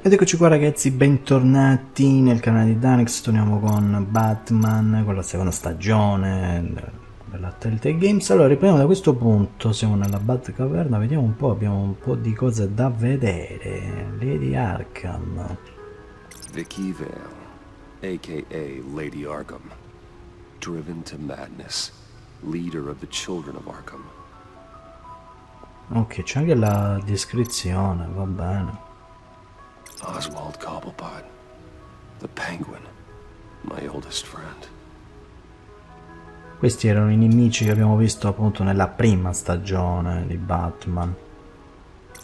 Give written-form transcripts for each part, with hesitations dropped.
Ed eccoci qua ragazzi, bentornati nel canale di Danex. Torniamo con Batman, con la seconda stagione della Telltale Games. Allora riprendiamo da questo punto, siamo nella Batcaverna, vediamo un po', abbiamo un po' di cose da vedere. Lady Arkham. Vicky Vale, a.k.a. Lady Arkham, driven to madness, leader of the children of Arkham. Ok, c'è anche la descrizione, va bene. Oswald Cobblepot, the Penguin, my oldest friend. Questi erano i nemici che abbiamo visto appunto nella prima stagione di Batman.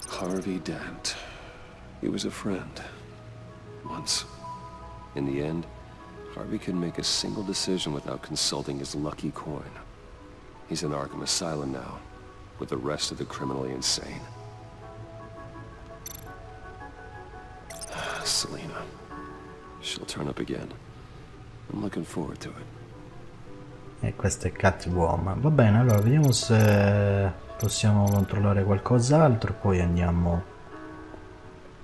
Harvey Dent. He was a friend. Once. In the end, Harvey could make a single decision without consulting his lucky coin. He's in Arkham Asylum now, with the rest of the criminally insane. Selena. She'll turn up again. I'm looking forward to it. E questa è Catwoman. Va bene, allora vediamo se possiamo controllare qualcos'altro, poi andiamo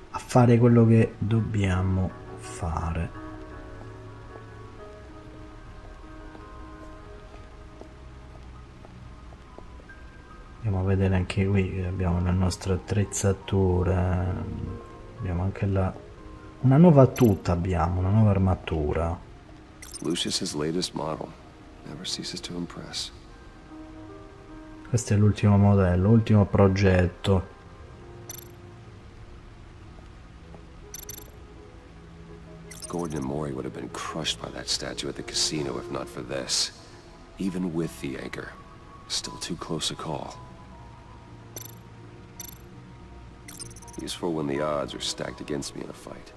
a fare quello che dobbiamo fare. Andiamo a vedere anche qui che abbiamo le nostre attrezzature. Abbiamo anche una nuova tuta, abbiamo una nuova armatura. Lucius's latest model never ceases to impress. Questo è l'ultimo modello, l'ultimo progetto. Gordon and Maury would have been crushed by that statue at the casino if not for this. Even with the anchor, still too close a call. Useful when the odds are stacked against me in a fight.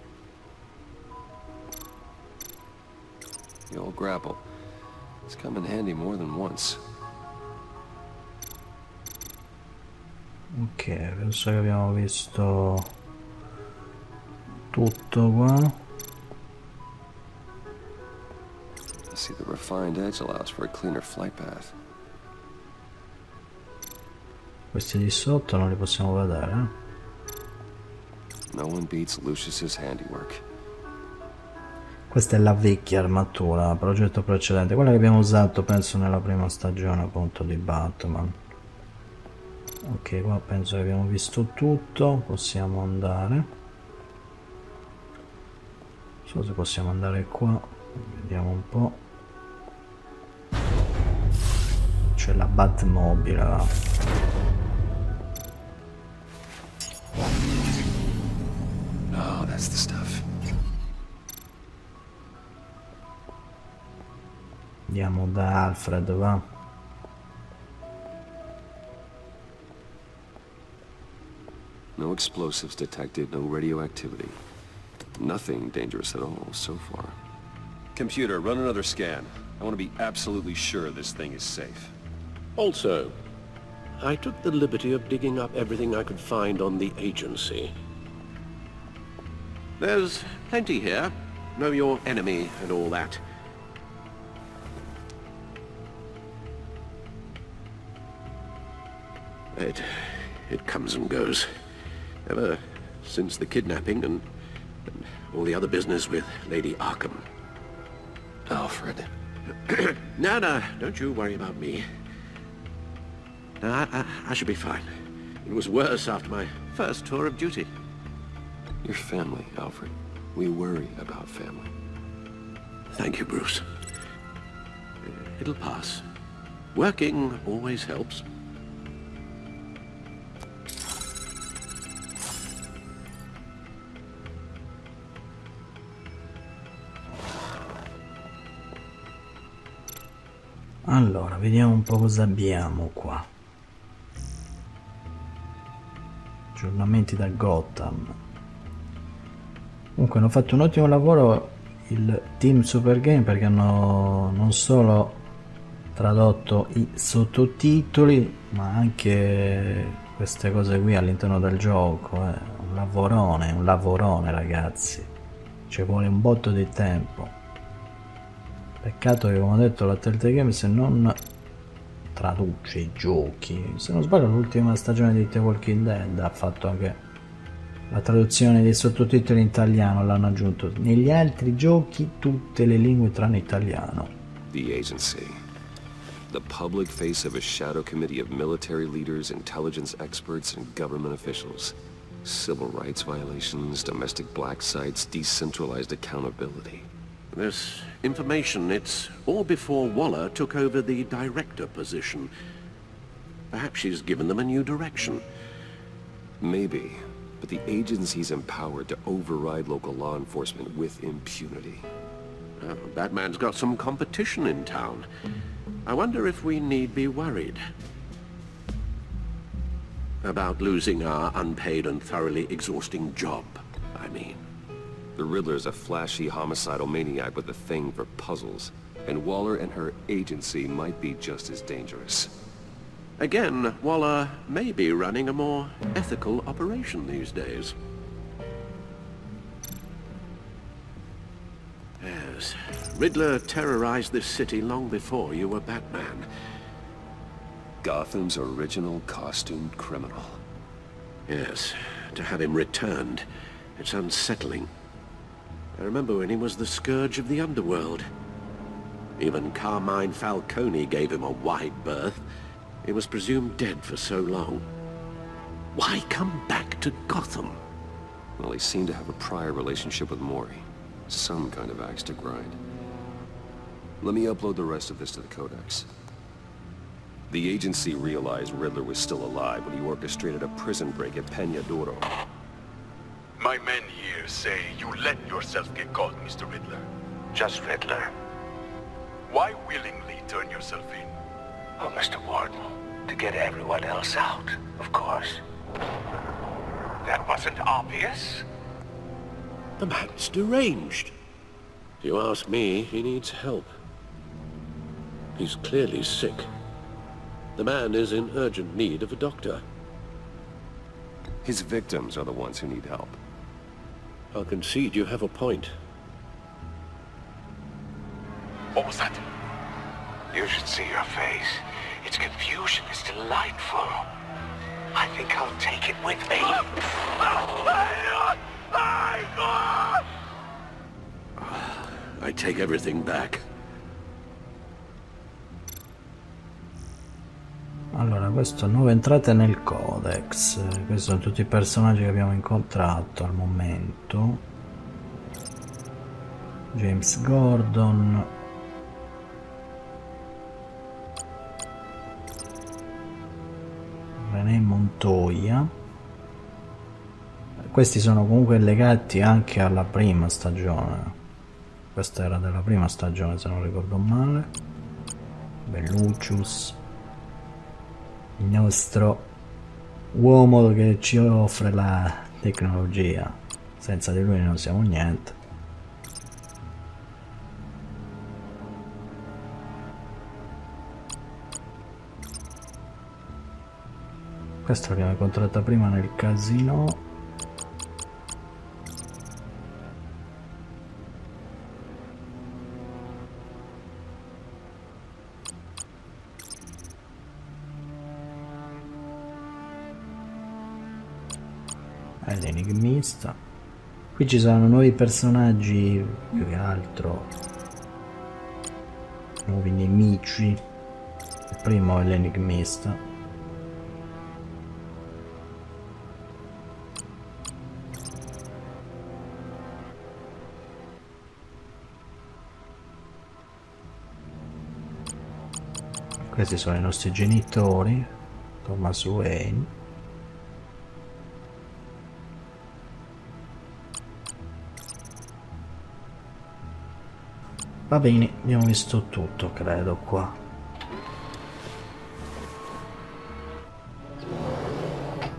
The old grapple. It's come in handy more than once. Ok, penso che abbiamo visto tutto qua. I see the refined edge allows for a cleaner flight path. Questi di sotto non li possiamo vedere. No one beats Lucius's handiwork. Questa è la vecchia armatura, progetto precedente, quella che abbiamo usato penso nella prima stagione appunto di Batman. Ok, qua penso che abbiamo visto tutto, possiamo andare. Non so se possiamo andare qua, vediamo un po'. C'è la Batmobile là. Oh, that's the stuff. Andiamo da Alfred, va. No explosives detected, no radioactivity. Nothing dangerous at all so far. Computer, run another scan. I want to be absolutely sure this thing is safe. Also, I took the liberty of digging up everything I could find on the agency. There's plenty here. Know your enemy and all that. It comes and goes. Ever since the kidnapping and all the other business with Lady Arkham. Alfred. No, don't you worry about me. No, I should be fine. It was worse after my first tour of duty. Your family, Alfred. We worry about family. Thank you, Bruce. It'll pass. Working always helps. Allora, vediamo un po' cosa abbiamo qua. Aggiornamenti da Gotham. Comunque hanno fatto un ottimo lavoro il team Super Game, perché hanno non solo tradotto i sottotitoli ma anche queste cose qui all'interno del gioco. Un lavorone ragazzi, ci vuole un botto di tempo. Peccato che, come ho detto, la Telltale Games non traduce i giochi. Se non sbaglio l'ultima stagione di The Walking Dead ha fatto anche La traduzione dei sottotitoli in italiano l'hanno aggiunto. Negli altri giochi tutte le lingue tranne italiano. The agency. The public face of a shadow committee of military leaders, intelligence experts, and government officials. Civil rights violations, domestic black sites, decentralized accountability. This information, it's all before Waller took over the director position. Perhaps she's given them a new direction. Maybe, but the agency's empowered to override local law enforcement with impunity. Batman's got some competition in town. I wonder if we need be worried about losing our unpaid and thoroughly exhausting job, I mean. The Riddler's a flashy homicidal maniac with a thing for puzzles, and Waller and her agency might be just as dangerous. Again, Waller may be running a more ethical operation these days. Yes, Riddler terrorized this city long before you were Batman. Gotham's original costumed criminal. Yes, to have him returned, it's unsettling. I remember when he was the scourge of the underworld. Even Carmine Falcone gave him a wide berth. He was presumed dead for so long. Why come back to Gotham? Well, he seemed to have a prior relationship with Mori. Some kind of axe to grind. Let me upload the rest of this to the Codex. The agency realized Riddler was still alive when he orchestrated a prison break at Peña Duro. My men here say you let yourself get caught, Mr. Riddler. Just Riddler. Why willingly turn yourself in? Oh, Mr. Warden, to get everyone else out, of course. That wasn't obvious. The man's deranged. If you ask me, he needs help. He's clearly sick. The man is in urgent need of a doctor. His victims are the ones who need help. I'll concede you have a point. What was that? You should see your face. Its confusion is delightful. I think I'll take it with me. I take everything back. Allora, questo nuove entrate nel Codex. Questi sono tutti i personaggi che abbiamo incontrato al momento. James Gordon. René Montoya. Questi sono comunque legati anche alla prima stagione. Questa era della prima stagione, se non ricordo male. Beh, Lucius, il nostro uomo che ci offre la tecnologia. Senza di lui non siamo niente. Questa l'abbiamo incontrata prima nel casino. È l'enigmista. Qui ci saranno nuovi personaggi, più che altro nuovi nemici. Il primo è l'enigmista. Questi sono i nostri genitori, Thomas Wayne. Va bene, abbiamo visto tutto, credo, qua.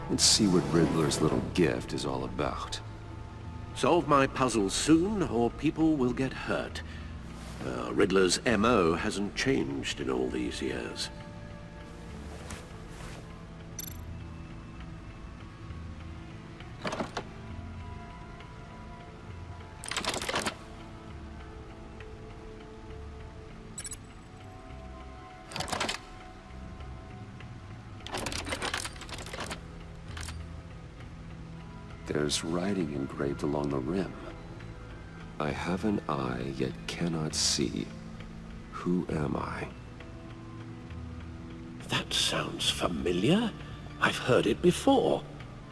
Let's see what Riddler's little gift is all about. Solve my puzzle soon, or people will get hurt. Riddler's MO hasn't changed in all these years. The There's writing engraved along the rim. I have an eye, yet cannot see. Who am I? That sounds familiar. I've heard it before.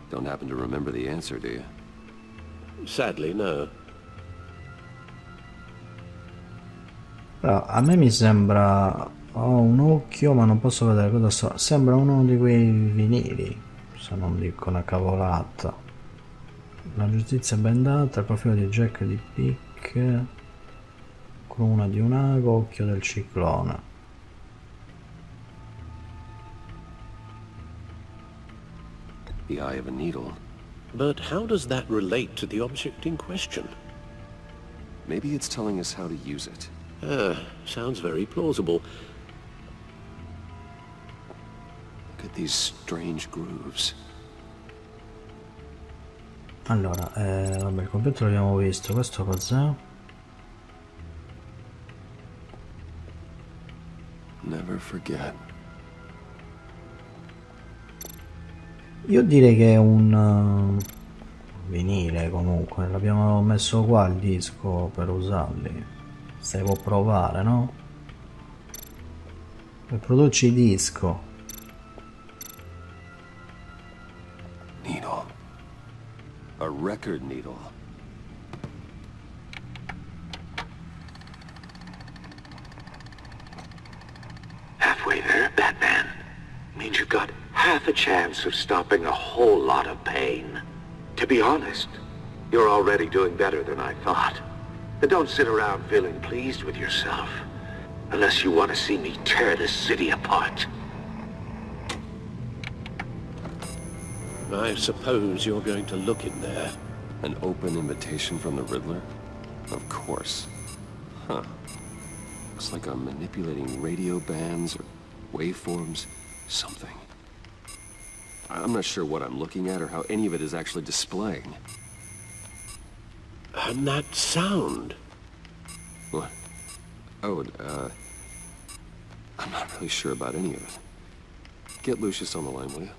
Don't happen to remember the answer, do you? Sadly, no. Però a me mi sembra... Ho un occhio ma non posso vedere cosa so. Sembra uno di quei vinili, se non dico una cavolata. La giustizia bendata, il profilo di Jack di Pick, cruna di un ago, occhio del ciclone. The eye of a needle. But how does that relate to the object in question? Maybe it's telling us how to use it. Sounds very plausible. Look at these strange grooves. Allora, vabbè, il computer l'abbiamo visto, questo cos'è? Never forget. Io direi che è un vinile comunque, l'abbiamo messo qua il disco per usarli. Se può provare, no? E produci disco. Needle. A record needle. Halfway there, Batman. Means you've got half a chance of stopping a whole lot of pain. To be honest, you're already doing better than I thought. And don't sit around feeling pleased with yourself, unless you want to see me tear this city apart. I suppose you're going to look in there. An open invitation from the Riddler? Of course. Huh. Looks like I'm manipulating radio bands or waveforms. Something. I'm not sure what I'm looking at or how any of it is actually displaying. And that sound. What? Oh, I'm not really sure about any of it. Get Lucius on the line, will you?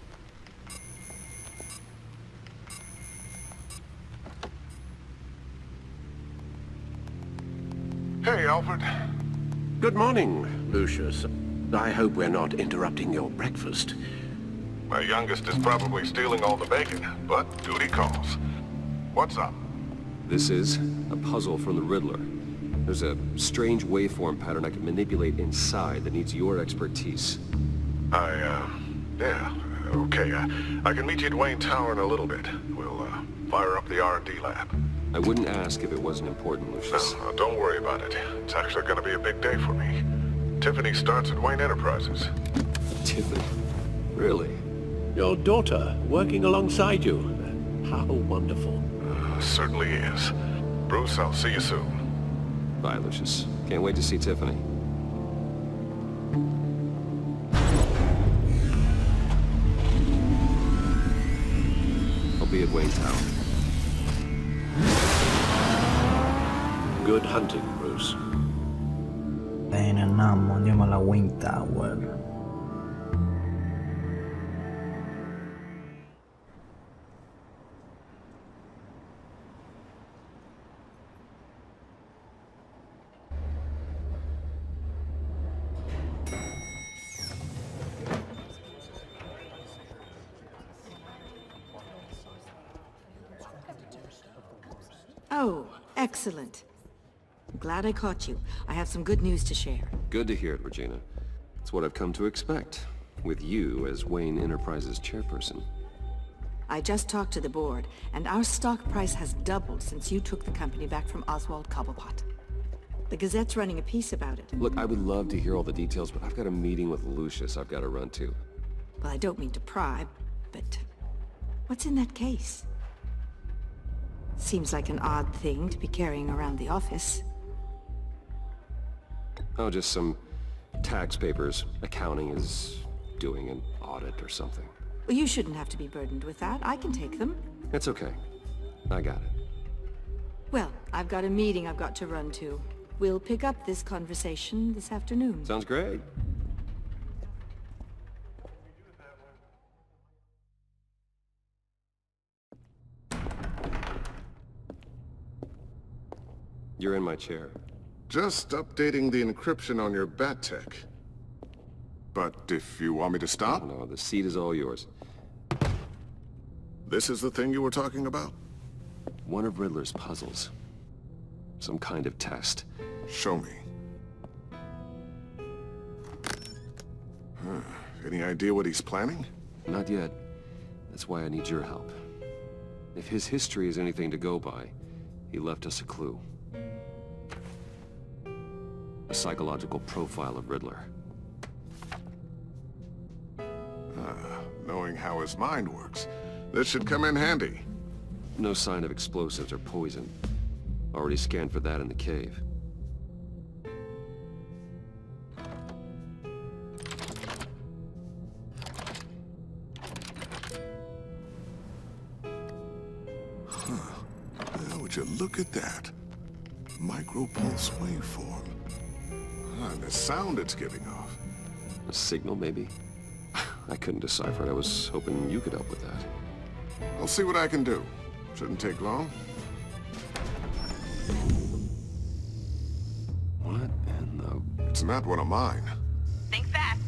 Hey, Alfred. Good morning, Lucius. I hope we're not interrupting your breakfast. My youngest is probably stealing all the bacon, but duty calls. What's up? This is a puzzle from the Riddler. There's a strange waveform pattern I can manipulate inside that needs your expertise. Yeah, okay. I can meet you at Wayne Tower in a little bit. We'll, fire up the R&D lab. I wouldn't ask if it wasn't important, Lucius. No, don't worry about it. It's actually gonna be a big day for me. Tiffany starts at Wayne Enterprises. Tiffany? Really? Your daughter working alongside you. How wonderful. Certainly is. Bruce, I'll see you soon. Bye, Lucius. Can't wait to see Tiffany. I'll be at Wayne Tower. Good hunting, Bruce. Bene, andiamo alla Wayne Tower. Oh, excellent. Glad I caught you. I have some good news to share. Good to hear it, Regina. It's what I've come to expect, with you as Wayne Enterprises chairperson. I just talked to the board, and our stock price has doubled since you took the company back from Oswald Cobblepot. The Gazette's running a piece about it. Look, I would love to hear all the details, but I've got a meeting with Lucius I've got to run to. Well, I don't mean to pry, but what's in that case? Seems like an odd thing to be carrying around the office. Oh, just some tax papers. Accounting is doing an audit or something. Well, you shouldn't have to be burdened with that. I can take them. It's okay. I got it. Well, I've got a meeting I've got to run to. We'll pick up this conversation this afternoon. Sounds great. You're in my chair. Just updating the encryption on your bat tech. But if you want me to stop, No, the seat is all yours. this is the thing you were talking about? One of Riddler's puzzles. Some kind of test. Show me. Any idea what he's planning? Not yet. That's why I need your help. If his history is anything to go by, he left us a clue. A psychological profile of Riddler. Knowing how his mind works, this should come in handy. No sign of explosives or poison. Already scanned for that in the cave. Would you look at that? Micropulse waveform. And the sound it's giving off. A signal, maybe? I couldn't decipher it. I was hoping you could help with that. I'll see what I can do. Shouldn't take long. What in the... It's not one of mine. Think fast.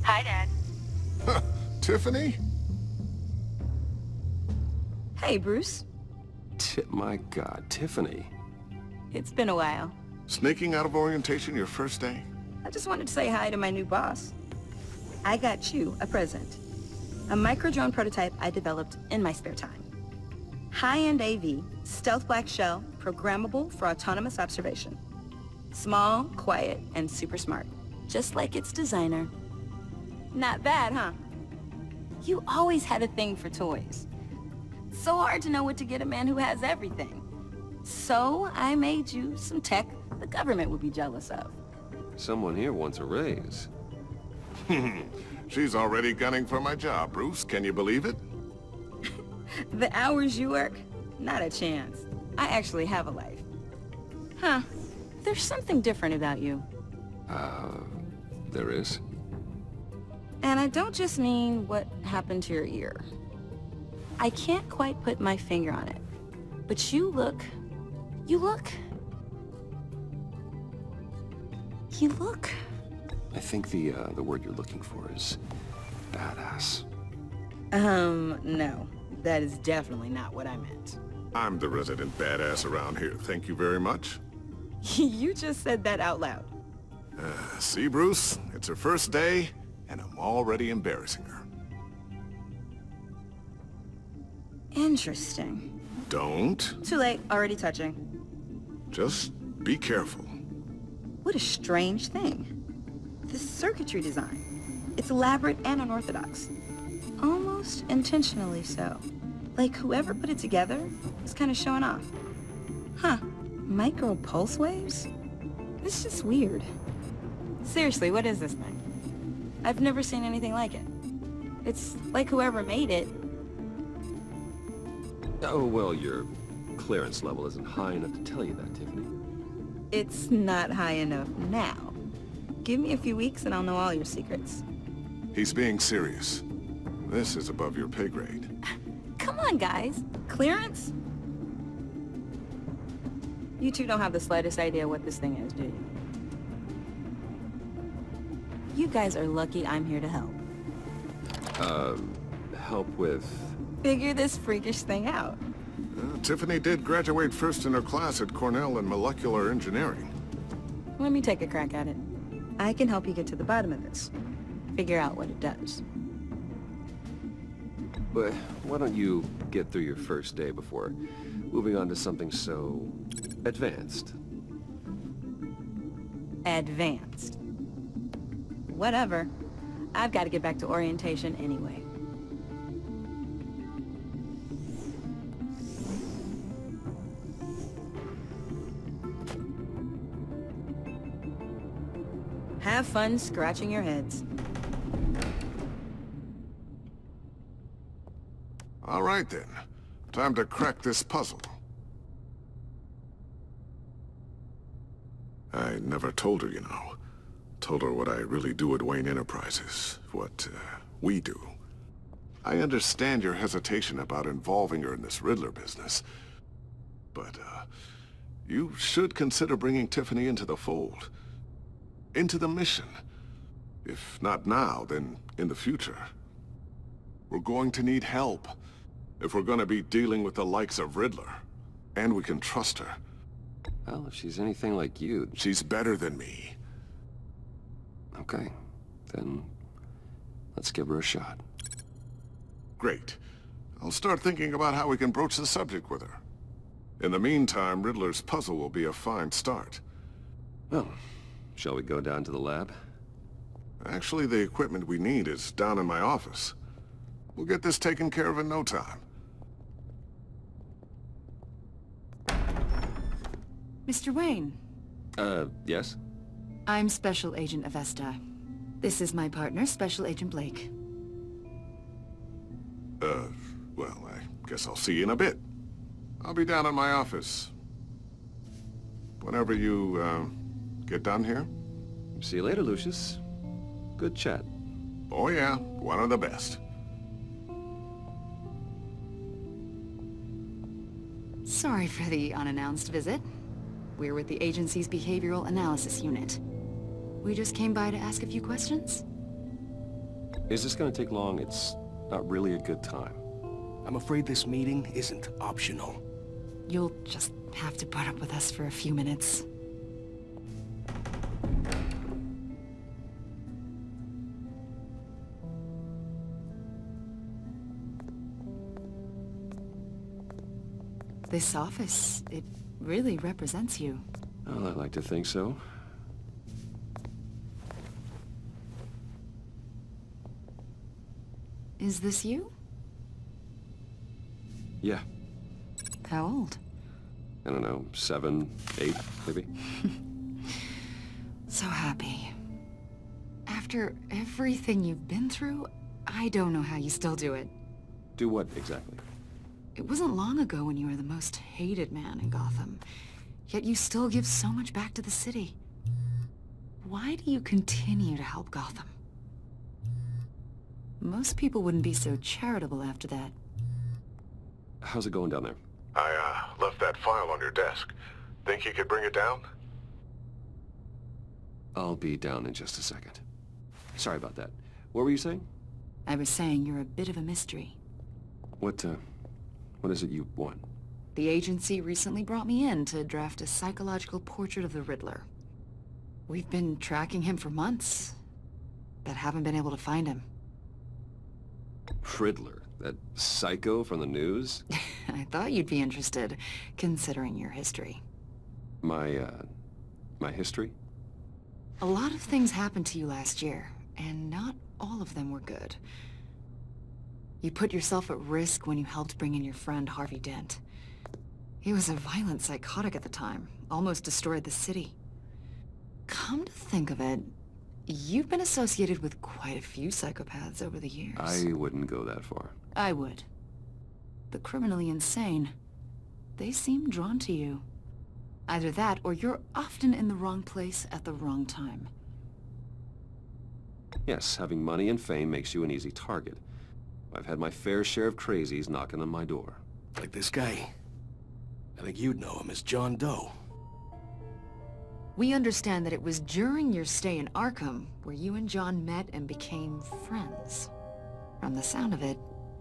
Hi, Dad. Tiffany? Hey, Bruce. My God, Tiffany. It's been a while. Sneaking out of orientation your first day? I just wanted to say hi to my new boss. I got you a present. A micro-drone prototype I developed in my spare time. High-end AV, stealth black shell, programmable for autonomous observation. Small, quiet, and super smart. Just like its designer. Not bad, huh? You always had a thing for toys. So hard to know what to get a man who has everything. So I made you some tech the government would be jealous of. Someone here wants a raise. She's already gunning for my job, Bruce. Can you believe it? The hours you work? Not a chance. I actually have a life. Huh. There's something different about you. There is. And I don't just mean what happened to your ear. I can't quite put my finger on it. But you look... I think the word you're looking for is badass. No. That is definitely not what I meant. I'm the resident badass around here. Thank you very much. You just said that out loud. See, Bruce? It's her first day, and I'm already embarrassing her. Interesting. Don't. Too late. Already touching. Just be careful. What a strange thing. This circuitry design. It's elaborate and unorthodox. Almost intentionally so. Like whoever put it together was kind of showing off. Huh. Micro pulse waves? It's just weird. Seriously, what is this thing? I've never seen anything like it. It's like whoever made it. Oh, well, your clearance level isn't high enough to tell you that, Tiffany. It's not high enough now. Give me a few weeks and I'll know all your secrets. He's being serious. This is above your pay grade. Come on, guys. Clearance? You two don't have the slightest idea what this thing is, do you? You guys are lucky I'm here to help. Help with... Figure this freakish thing out. Tiffany did graduate first in her class at Cornell in molecular engineering. Let me take a crack at it. I can help you get to the bottom of this. Figure out what it does. But why don't you get through your first day before moving on to something so... advanced? Advanced. Whatever. I've got to get back to orientation anyway. Have fun scratching your heads. All right, then. Time to crack this puzzle. I never told her, you know. Told her what I really do at Wayne Enterprises, what we do. I understand your hesitation about involving her in this Riddler business, but you should consider bringing Tiffany into the fold, into the mission. If not now, then in the future. We're going to need help if we're going to be dealing with the likes of Riddler, and we can trust her. Well, if she's anything like you... She's better than me. Okay, then let's give her a shot. Great. I'll start thinking about how we can broach the subject with her. In the meantime, Riddler's puzzle will be a fine start. Well, shall we go down to the lab? Actually, the equipment we need is down in my office. We'll get this taken care of in no time. Mr. Wayne. Yes? I'm Special Agent Avesta. This is my partner, Special Agent Blake. Well, I guess I'll see you in a bit. I'll be down in my office. Whenever you, get done here. See you later, Lucius. Good chat. Oh yeah, one of the best. Sorry for the unannounced visit. We're with the agency's Behavioral Analysis Unit. We just came by to ask a few questions. Is this gonna take long? It's not really a good time. I'm afraid this meeting isn't optional. You'll just have to put up with us for a few minutes. This office, it really represents you. Well, I'd like to think so. Is this you? Yeah. How old? I don't know, 7, 8, maybe? So happy. After everything you've been through, I don't know how you still do it. Do what, exactly? It wasn't long ago when you were the most hated man in Gotham, yet you still give so much back to the city. Why do you continue to help Gotham? Most people wouldn't be so charitable after that. How's it going down there? I, left that file on your desk. Think you could bring it down? I'll be down in just a second. Sorry about that. What were you saying? I was saying you're a bit of a mystery. What is it you want? The agency recently brought me in to draft a psychological portrait of the Riddler. We've been tracking him for months, but haven't been able to find him. Riddler? That psycho from the news? I thought you'd be interested, considering your history. My history? A lot of things happened to you last year, and not all of them were good. You put yourself at risk when you helped bring in your friend Harvey Dent. He was a violent psychotic at the time, almost destroyed the city. Come to think of it, you've been associated with quite a few psychopaths over the years. I wouldn't go that far. I would. The criminally insane, they seem drawn to you. Either that, or you're often in the wrong place at the wrong time. Yes, having money and fame makes you an easy target. I've had my fair share of crazies knocking on my door. Like this guy. I think you'd know him as John Doe. We understand that it was during your stay in Arkham where you and John met and became friends. From the sound of it,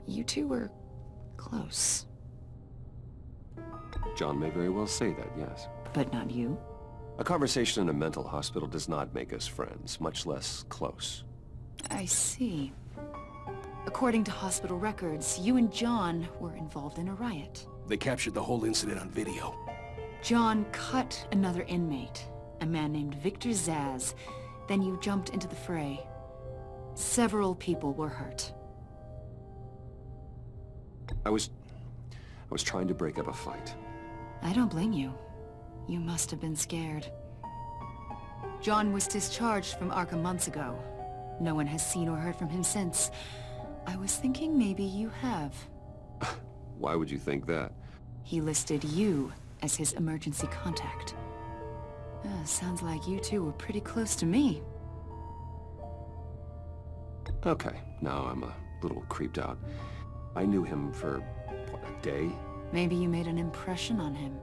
you two were close. John may very well say that, yes. But not you? A conversation in a mental hospital does not make us friends, much less close. I see. According to hospital records, you and John were involved in a riot. They captured the whole incident on video. John cut another inmate, a man named Victor Zsasz. Then you jumped into the fray. Several people were hurt. I was trying to break up a fight. I don't blame you. You must have been scared. John was discharged from Arkham months ago. No one has seen or heard from him since. I was thinking maybe you have. Why would you think that? He listed you as his emergency contact. Sounds like you two were pretty close to me. Okay, now I'm a little creeped out. I knew him for, what, a day? Maybe you made an impression on him.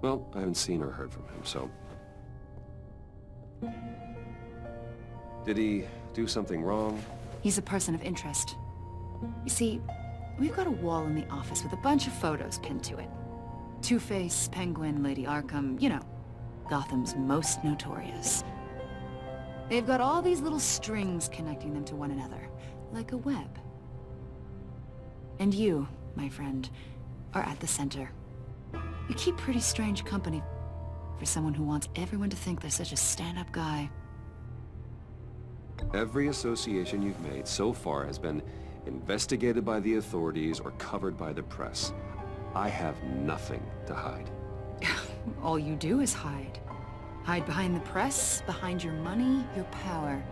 Well, I haven't seen or heard from him, so... Did he do something wrong? He's a person of interest. You see, we've got a wall in the office with a bunch of photos pinned to it. Two-Face, Penguin, Lady Arkham, you know, Gotham's most notorious. They've got all these little strings connecting them to one another, like a web. And you, my friend, are at the center. You keep pretty strange company for someone who wants everyone to think they're such a stand-up guy. Every association you've made so far has been investigated by the authorities or covered by the press. I have nothing to hide. All you do is hide. Hide behind the press, behind your money, your power.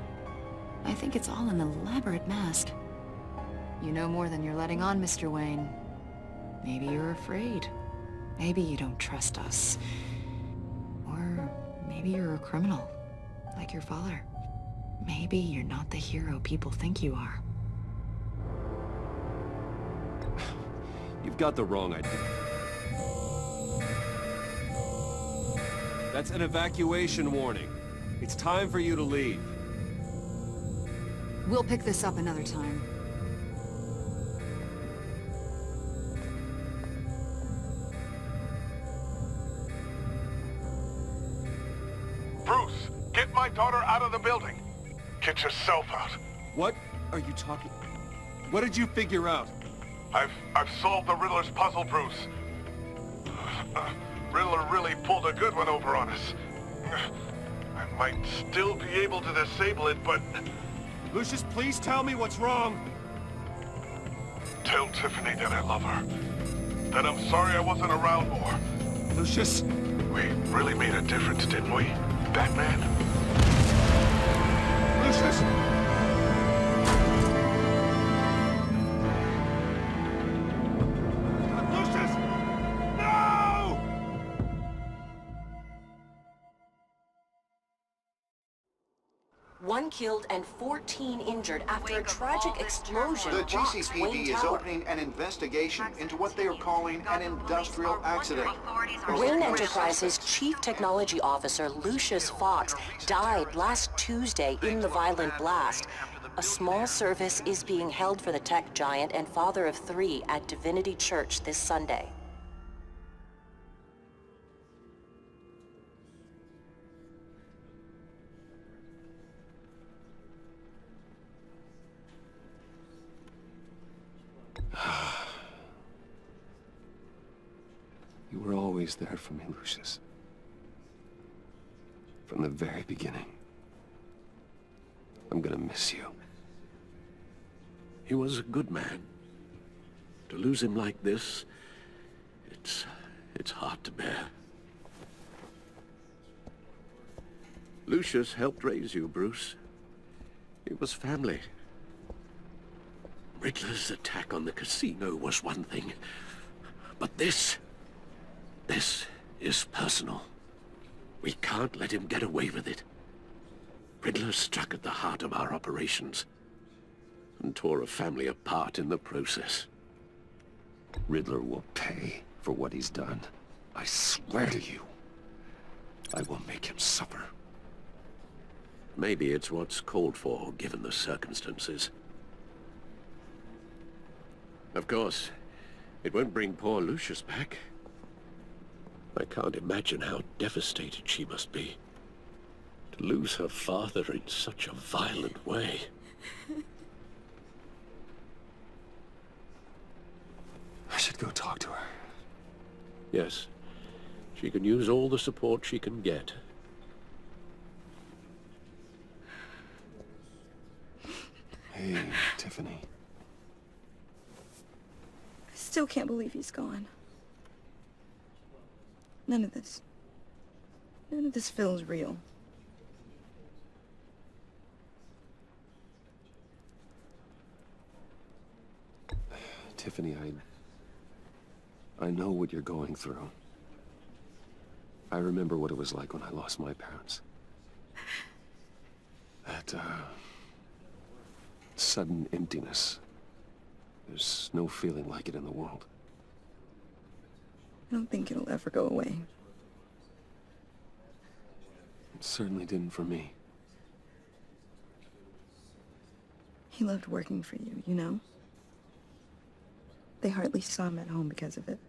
I think it's all an elaborate mask. You know more than you're letting on, Mr. Wayne. Maybe you're afraid. Maybe you don't trust us. Or maybe you're a criminal, like your father. Maybe you're not the hero people think you are. You've got the wrong idea. That's an evacuation warning. It's time for you to leave. We'll pick this up another time. Bruce, get my daughter out of the building. Get yourself out. What are you talking... What did you figure out? I've solved the Riddler's puzzle, Bruce. Riddler really pulled a good one over on us. I might still be able to disable it, but... Lucius, please tell me what's wrong. Tell Tiffany that I love her. That I'm sorry I wasn't around more. Lucius? We really made a difference, didn't we, Batman? Lucius! One killed and 14 injured after a tragic explosion. The rocks GCPD Wayne is Tower. opening an investigation into what they are calling an industrial accident. Wayne Enterprises' Chief Technology Officer, Lucius Fox, died last Tuesday in the violent blast. A small service is being held for the tech giant and father of 3 at Divinity Church this Sunday. You were always there for me, Lucius. From the very beginning. I'm gonna miss you. He was a good man. To lose him like this, it's hard to bear. Lucius helped raise you, Bruce. It was family. Riddler's attack on the casino was one thing, but this is personal. We can't let him get away with it. Riddler struck at the heart of our operations and tore a family apart in the process. Riddler will pay for what he's done. I swear to you. I will make him suffer. Maybe it's what's called for, given the circumstances. Of course, it won't bring poor Lucius back. I can't imagine how devastated she must be. To lose her father in such a violent way. I should go talk to her. Yes, she can use all the support she can get. Hey, Tiffany. I still can't believe he's gone. None of this feels real. Tiffany, I know what you're going through. I remember what it was like when I lost my parents. sudden emptiness. There's no feeling like it in the world. I don't think it'll ever go away. It certainly didn't for me. He loved working for you, you know? They hardly saw him at home because of it.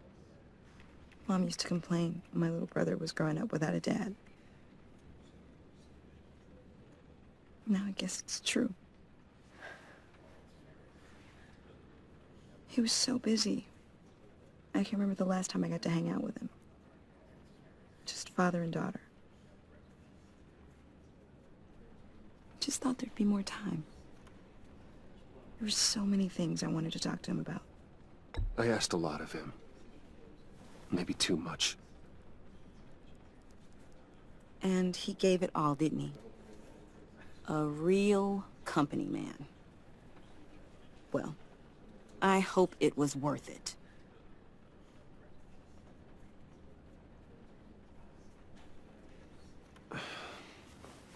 Mom used to complain when my little brother was growing up without a dad. Now I guess it's true. He was so busy. I can't remember the last time I got to hang out with him. Just father and daughter. Just thought there'd be more time. There were so many things I wanted to talk to him about. I asked a lot of him. Maybe too much. And he gave it all, didn't he? A real company man. Well, I hope it was worth it.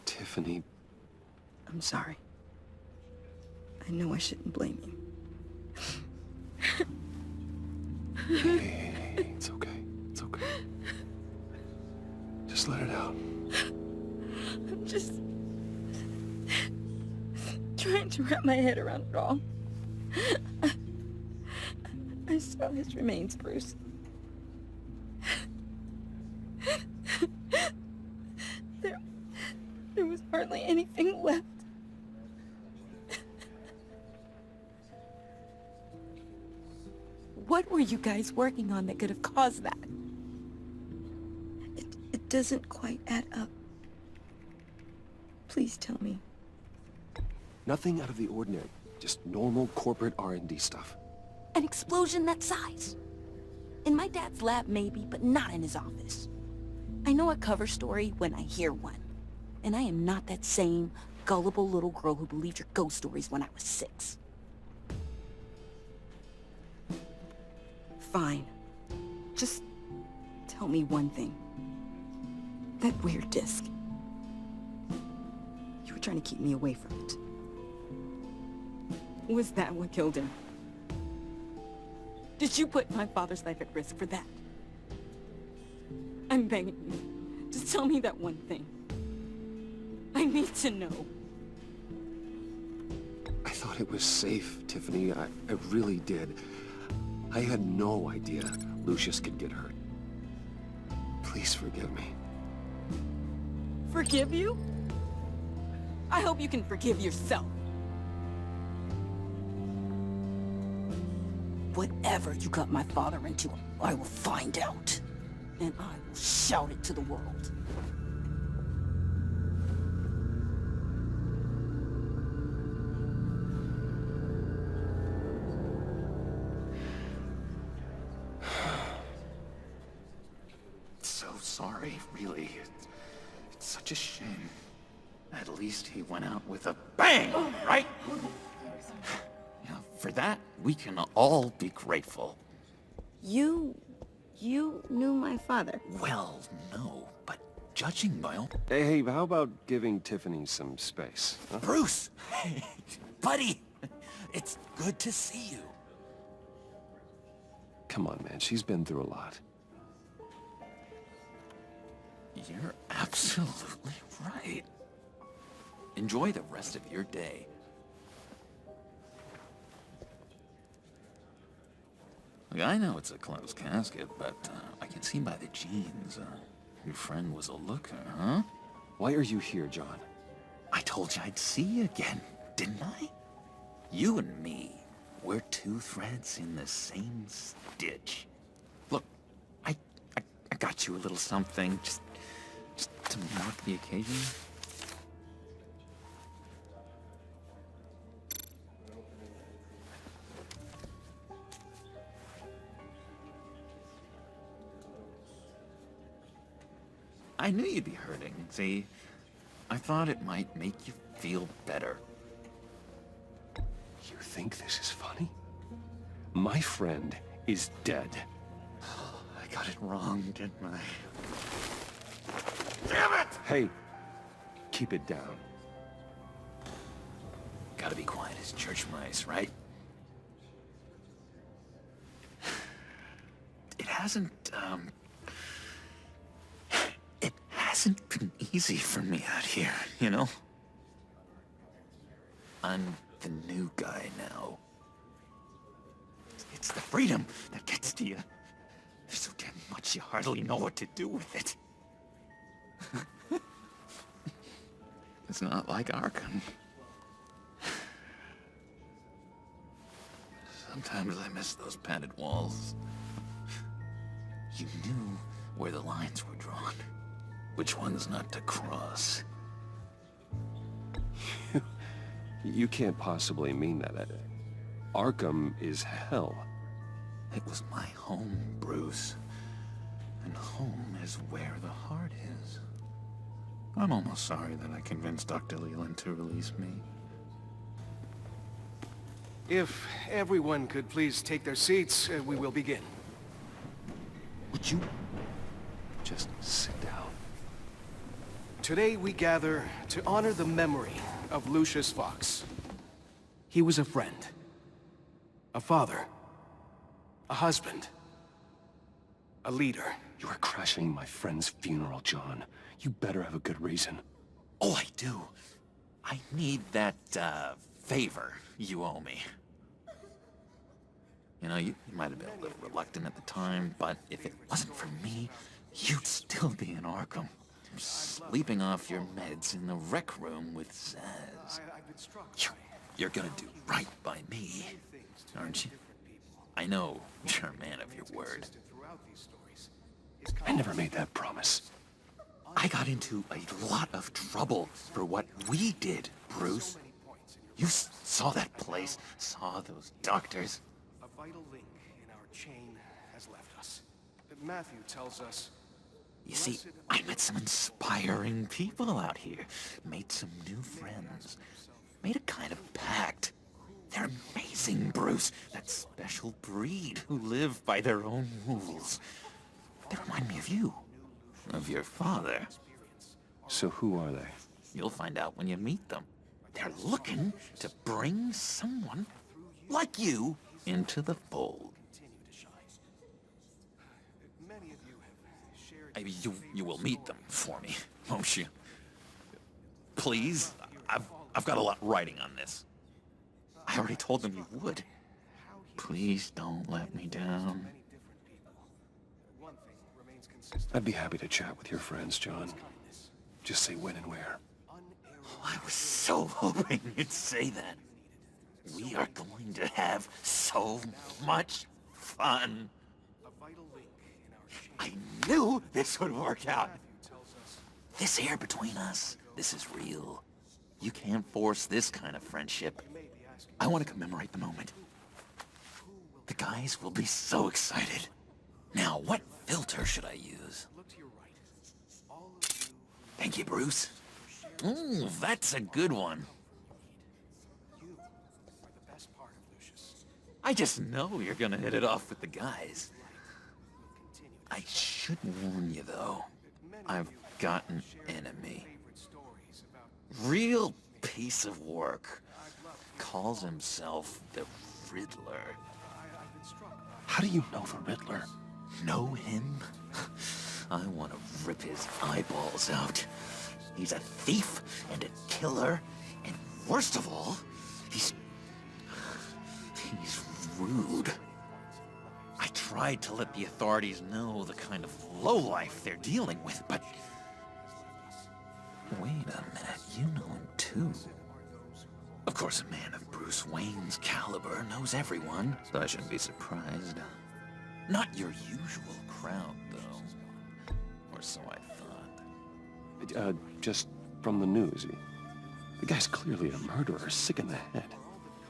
Tiffany... I'm sorry. I know I shouldn't blame you. Hey, it's okay. It's okay. Just let it out. I'm just trying to wrap my head around it all. I saw his remains, Bruce. There was hardly anything left. What were you guys working on that could have caused that? It doesn't quite add up. Please tell me. Nothing out of the ordinary. Just normal corporate R&D stuff. An explosion that size? In my dad's lab, maybe, but not in his office. I know a cover story when I hear one. And I am not that same gullible little girl who believed your ghost stories when I was 6. Fine. Just tell me one thing. That weird disc. You were trying to keep me away from it. Was that what killed him? Did you put my father's life at risk for that? I'm begging you. Just tell me that one thing. I need to know. I thought it was safe, Tiffany. I really did. I had no idea Lucius could get hurt. Please forgive me. Forgive you? I hope you can forgive yourself. Whatever you got my father into, I will find out. And I will shout it to the world. So sorry, really. It's such a shame. At least he went out with a bang, right? Yeah, for that, we can all be grateful. You knew my father? Well, no, but judging by all... Hey, how about giving Tiffany some space? Huh? Bruce! Buddy! It's good to see you. Come on, man. She's been through a lot. You're absolutely right. Enjoy the rest of your day. Look, I know it's a closed casket, but I can see by the jeans, your friend was a looker, huh? Why are you here, John? I told you I'd see you again, didn't I? You and me, we're two threads in the same stitch. Look, I got you a little something, just to mark the occasion. I knew you'd be hurting, see? I thought it might make you feel better. You think this is funny? My friend is dead. I got it wrong, didn't I? Damn it! Hey, keep it down. Gotta be quiet as church mice, right? It hasn't been easy for me out here, you know? I'm the new guy now. It's the freedom that gets to you. There's so damn much you hardly know what to do with it. It's not like Arkham. Sometimes I miss those padded walls. You knew where the lines were drawn. Which ones not to cross. You can't possibly mean that. Arkham is hell. It was my home, Bruce. And home is where the heart is. I'm almost sorry that I convinced Dr. Leland to release me. If everyone could please take their seats, we will begin. Would you just sit down? Today we gather to honor the memory of Lucius Fox. He was a friend, a father, a husband, a leader. You are crashing my friend's funeral, John. You better have a good reason. Oh, I do. I need that, favor you owe me. You know, you might have been a little reluctant at the time, but if it wasn't for me, you'd still be in Arkham. Sleeping off your meds in the rec room with Zaz. You're gonna do right by me, aren't you? I know you're a man of your word. I never made that promise. I got into a lot of trouble for what we did, Bruce. You saw that place, saw those doctors. A vital link in our chain has left us. Matthew tells us... You see, I met some inspiring people out here. Made some new friends. Made a kind of pact. They're amazing, Bruce. That special breed who live by their own rules. They remind me of you. Of your father. So who are they? You'll find out when you meet them. They're looking to bring someone like you into the fold. You will meet them for me, won't you? Please? I've got a lot writing on this. I already told them you would. Please don't let me down. I'd be happy to chat with your friends, John. Just say when and where. Oh, I was so hoping you'd say that. We are going to have so much fun. I knew this would work out. This air between us, this is real. You can't force this kind of friendship. I want to commemorate the moment. The guys will be so excited. Now, what filter should I use? Thank you, Bruce. Ooh, that's a good one. I just know you're gonna hit it off with the guys. I should warn you, though. I've got an enemy. Real piece of work. Calls himself the Riddler. How do you know the Riddler? Know him? I want to rip his eyeballs out. He's a thief and a killer, and worst of all, he's rude. I tried to let the authorities know the kind of lowlife they're dealing with, but... Wait a minute, you know him too. Of course, a man of Bruce Wayne's caliber knows everyone, so I shouldn't be surprised. Not your usual crowd, though. Or so I thought. Just from the news. The guy's clearly a murderer, sick in the head.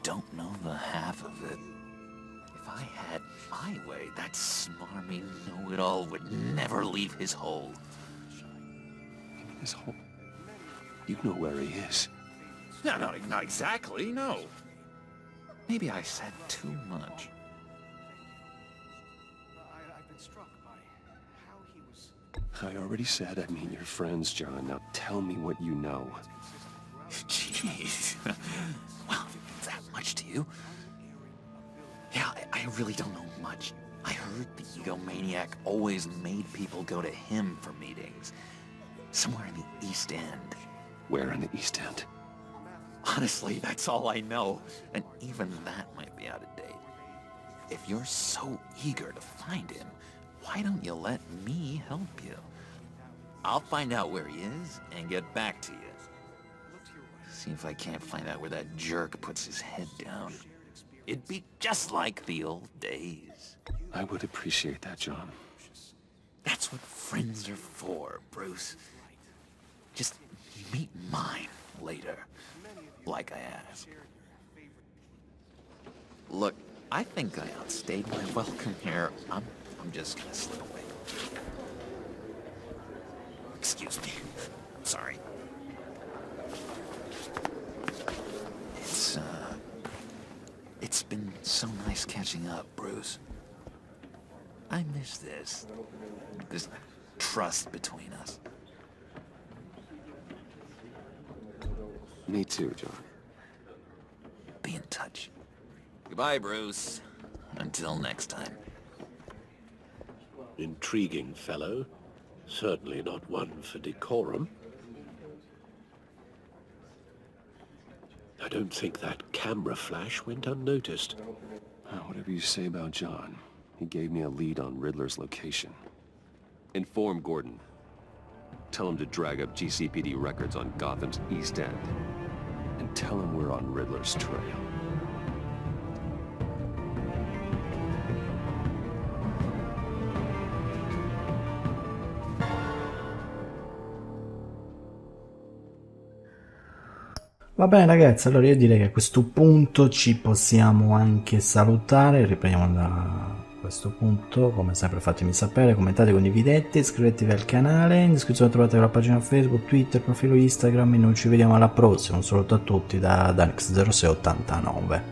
Don't know the half of it. If I had my way, that smarmy know-it-all would never leave his hole. His hole? You know where he is. No, not exactly, no. Maybe I said too much. I've been struck by how he was... I already said I mean your friends, John. Now tell me what you know. Jeez. Well, you. Yeah, I really don't know much. I heard the egomaniac always made people go to him for meetings. Somewhere in the East End. Where in the East End? Honestly, that's all I know. And even that might be out of date. If you're so eager to find him, why don't you let me help you? I'll find out where he is and get back to you. See if I can't find out where that jerk puts his head down. It'd be just like the old days. I would appreciate that, John. That's what friends are for, Bruce. Just meet mine later, like I asked. Look, I think I outstayed my welcome here. I'm just gonna slip away. Excuse me. Sorry. It's been so nice catching up, Bruce. I miss this trust between us. Me too, John. Be in touch. Goodbye, Bruce. Until next time. Intriguing fellow. Certainly not one for decorum. I don't think that camera flash went unnoticed. Whatever you say about John, he gave me a lead on Riddler's location. Inform Gordon. Tell him to drag up GCPD records on Gotham's East End. And tell him we're on Riddler's trail. Va bene ragazzi, allora io direi che a questo punto ci possiamo anche salutare, riprendiamo da questo punto. Come sempre fatemi sapere, commentate, condividete, iscrivetevi al canale, in descrizione trovate la pagina Facebook, Twitter, profilo Instagram e noi ci vediamo alla prossima. Un saluto a tutti da Danix0689.